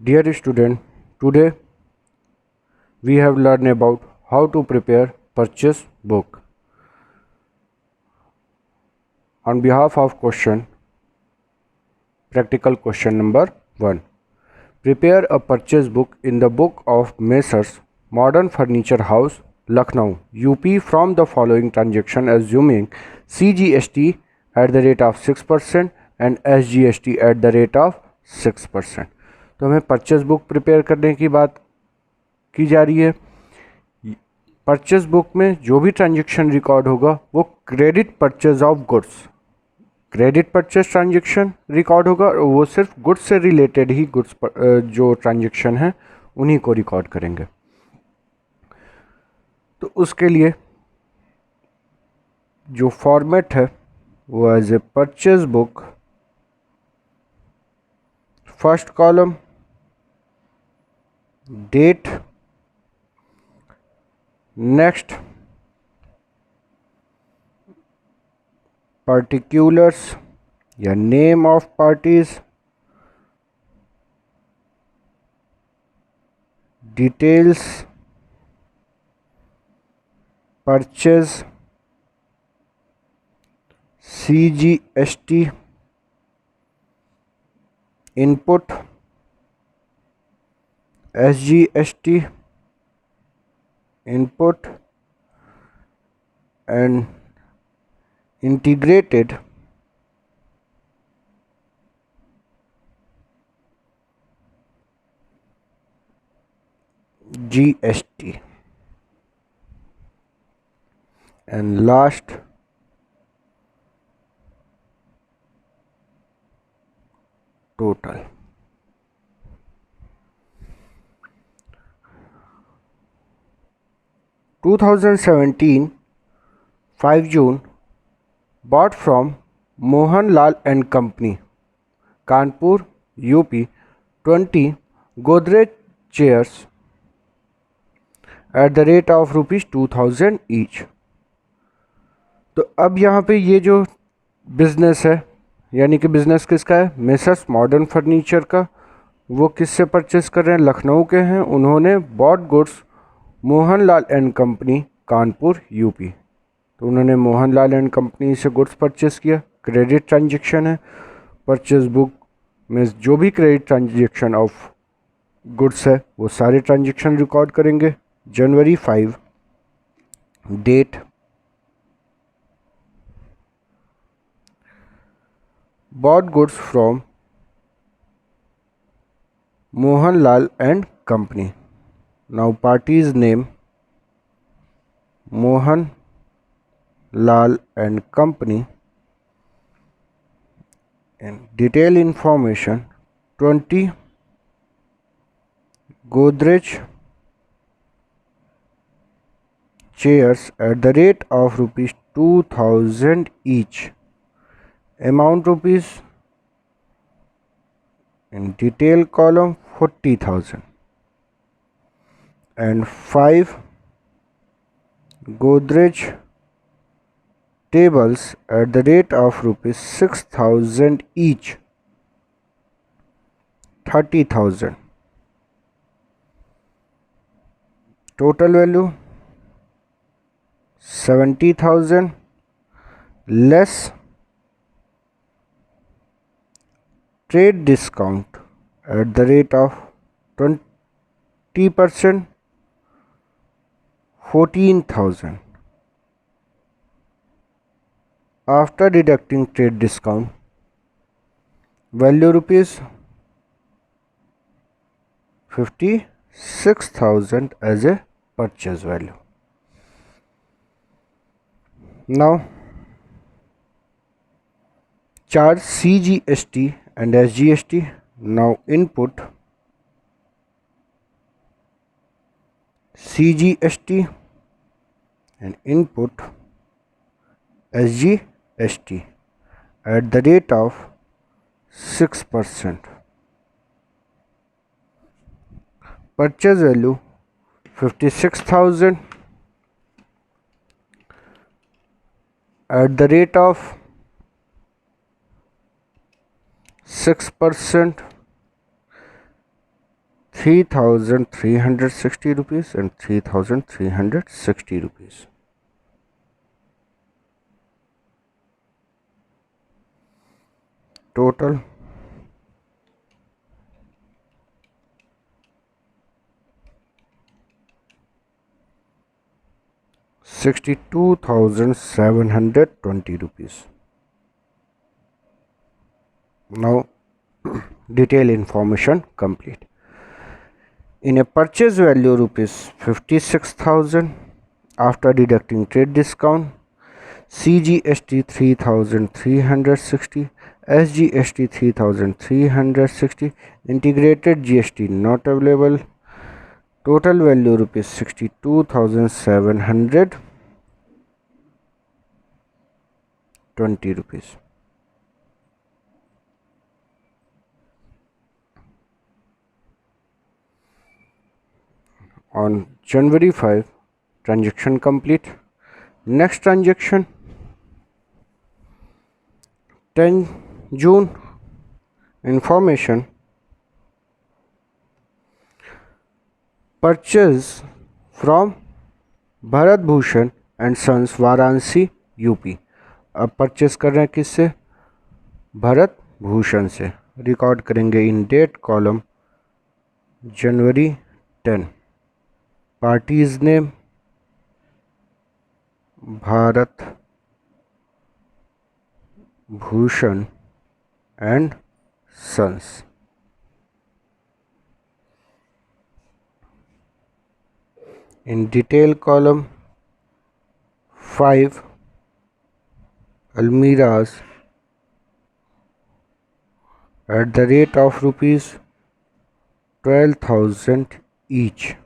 Dear student, today we have learned about how to prepare purchase book. On behalf of practical question number 1. Prepare a purchase book in the book of Messrs. Modern Furniture House, Lucknow, UP from the following transaction assuming CGST at the rate of 6% and SGST at the rate of 6%. तो हमें purchase book prepare करने की बात की जा रही है। Purchase book में जो भी ट्रांजैक्शन रिकॉर्ड होगा वो credit purchase of goods, credit purchase transaction record होगा और वो सिर्फ गुड्स से रिलेटेड ही गुड्स जो ट्रांजैक्शन है उन्हीं को रिकॉर्ड करेंगे। तो उसके लिए जो फॉर्मेट है वो as a purchase book, first column date, next particulars या name of parties, details, purchase, CGST, input, SGST, input and integrated GST and last total. (2017) 5 June bought from Mohan Lal and Company, Kanpur, UP 20 Godrej chairs at the rate of ₹2000 each. तो अब यहाँ पे ये जो business है, यानी कि business किसका है? मेसर्स मॉडर्न फर्नीचर का। वो किससे परचेस कर रहे हैं? लखनऊ के हैं। उन्होंने bought goods Mohan Lal and company, Kanpur, UP. तो उन्होंने मोहन लाल एंड कंपनी से गुड्स परचेस किया, क्रेडिट ट्रांजैक्शन है। परचेस बुक में जो भी क्रेडिट ट्रांजैक्शन ऑफ गुड्स है वो सारे ट्रांजैक्शन रिकॉर्ड करेंगे। जनवरी 5 date, bought goods from Mohan Lal and Company. Now party's name Mohan Lal and Company and detail information 20 Godrej chairs at the rate of ₹2000 each. Amount rupees in detail column 40,000 and 5 Godrej tables at the rate of ₹6,000 each, 30,000. Total value 70,000 less trade discount at the rate of 20%, 14,000. After deducting trade discount, value rupees 56,000 as a purchase value. Now charge CGST and SGST. Now input CGST and input SGST at the rate of 6%. Purchase value 56,000 at the rate of 6%, 3,360 rupees and 3,360 rupees. Total 62,720 rupees. Now detail information complete. In a purchase value rupees 56,000 after deducting trade discount, CGST 3,360, SGST 3,360, integrated GST not available. Total value rupees 62,720 rupees. On January 5, transaction complete. Next transaction 10 June. Information: purchase from Bharat Bhushan and Sons, Varanasi UP. अब purchase कर रहे हैं किससे? भरत भूषण से. Record करेंगे in date column January 10. Parties name Bharat Bhushan and sons. In detail column 5 Almiras at the rate of rupees 12,000 each.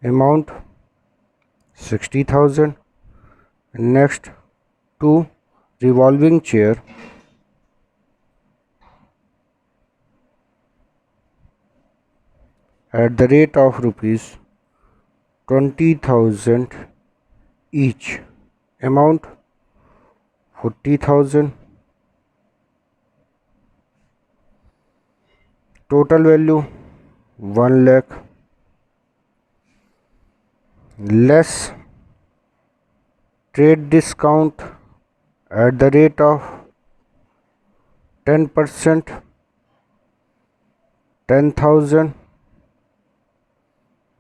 Amount 60,000. Next, 2 revolving chair at the rate of rupees 20,000 each. Amount 40,000. Total value 1 lakh. Less trade discount at the rate of 10%, 10,000.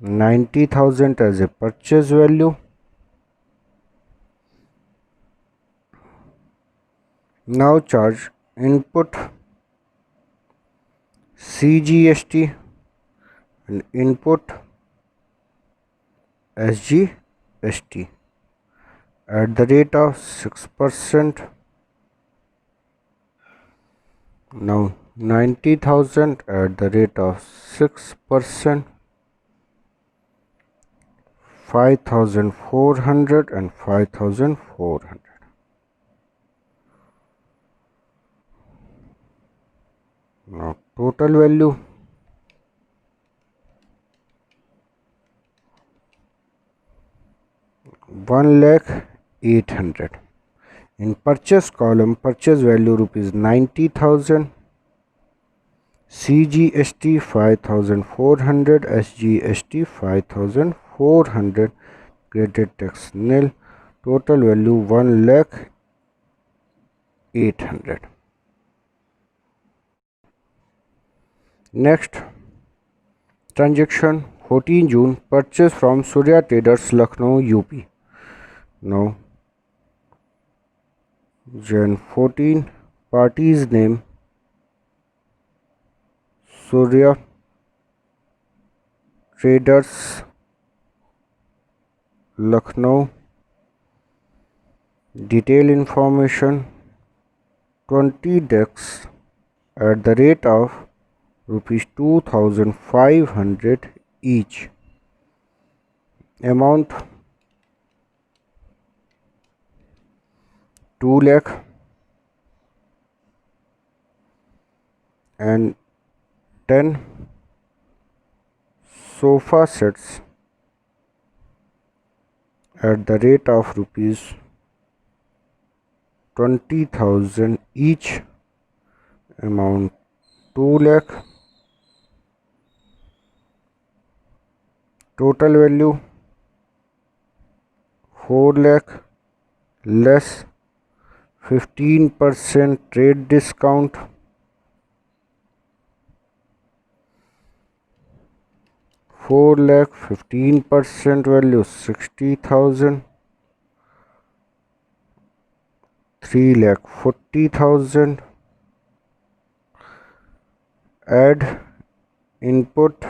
90,000 as a purchase value. Now charge input CGST and input SGST at the rate of 6%. Now 90,000 at the rate of 6%. 5,400 and 5,400. Now total value 1,08,000. In purchase column, purchase value rupees 90,000, CGST 5,400, SGST 5,400, credit tax nil. Total value 1,08,000. Next transaction 14 June, purchase from Surya Traders, Lucknow, UP. Now Jan 14, party's name Surya Traders, Lucknow. Detail information: 20 decks at the rate of rupees 2,500 each. Amount 2 lakh. And 10 sofa sets at the rate of rupees 20,000 each. Amount 2 lakh. total value 4 lakh less 15% trade discount, 4 lakh 15% value 60,000, 3 lakh 40,000. Add input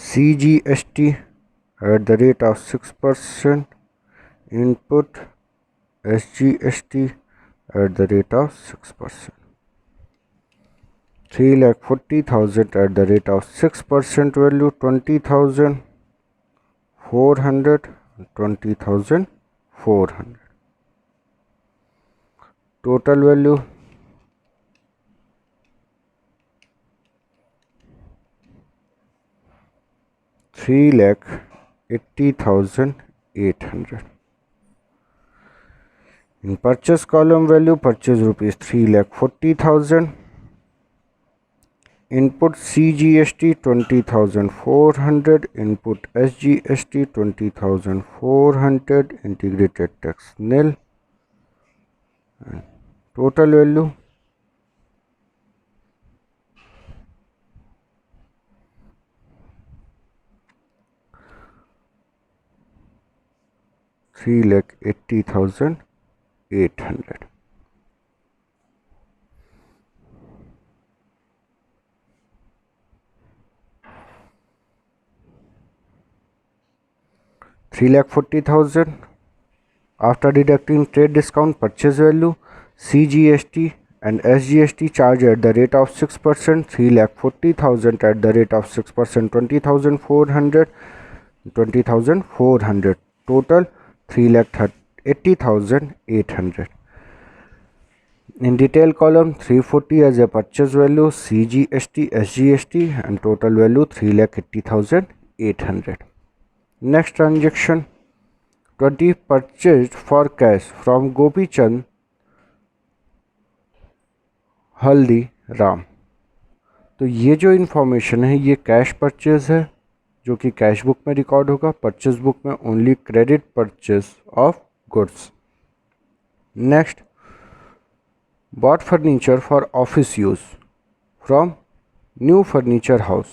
CGST at the rate of 6%, input SGST at the rate of 6%. 3,40,000 at the rate of 6% value 20,400, 20,400. Total value 3,80,800. In purchase column value, purchase rupees 3,40,000. Input CGST 20,400. Input SGST 20,400. Integrated tax nil. And total value 3,80,800. $3,40,000 after deducting trade discount, purchase value, CGST and SGST charge at the rate of 6%, 3,40,000 at the rate of 6%, 20,400, 20,400. Total 3,80,800. In detail column, 340 as a purchase value, CGST, SGST and total value 3,80,800. Next transaction 20 purchased for cash from Gopi Chand हल्दी राम। तो ये जो information है ये cash purchase है जो कि cash book में रिकॉर्ड होगा, परचेज बुक में only credit purchase of goods. Next bought furniture for office use from new furniture house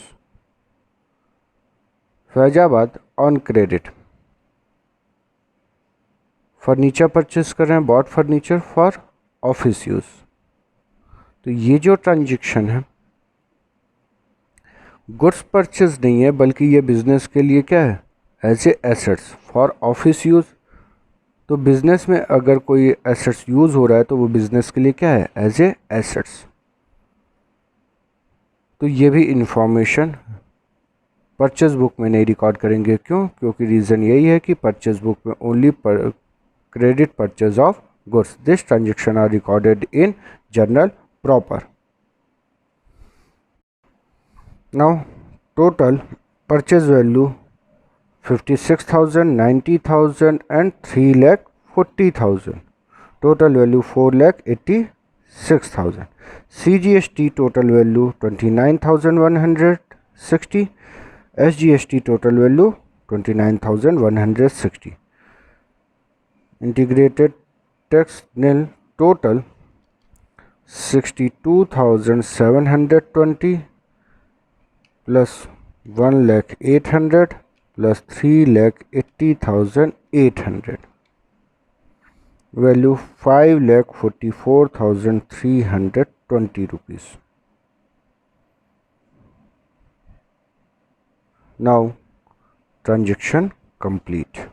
Faizabad on credit. Furniture purchase कर रहे हैं, bought furniture for office use. तो ये जो ट्रांजेक्शन है गुड्स परचेज नहीं है बल्कि ये बिजनेस के लिए क्या है, as a assets for office use. तो बिजनेस में अगर कोई एसेट्स यूज हो रहा है तो वो बिजनेस के लिए क्या है, एज ए एसेट्स। तो ये भी इंफॉर्मेशन परचेज बुक में नहीं रिकॉर्ड करेंगे। क्यों? क्योंकि रीज़न यही है कि परचेज बुक में only credit purchase of goods. This transaction are recorded in journal proper. Now total purchase value 56,000, 90,000 and 3,40,000. Total value 4,86,000. CGST total value 29,160. SGST total value 29,160. Integrated tax nil. Total 62,720 plus 1,08,000 plus 3,80,800. Value 5,44,320 rupees. Now transaction complete.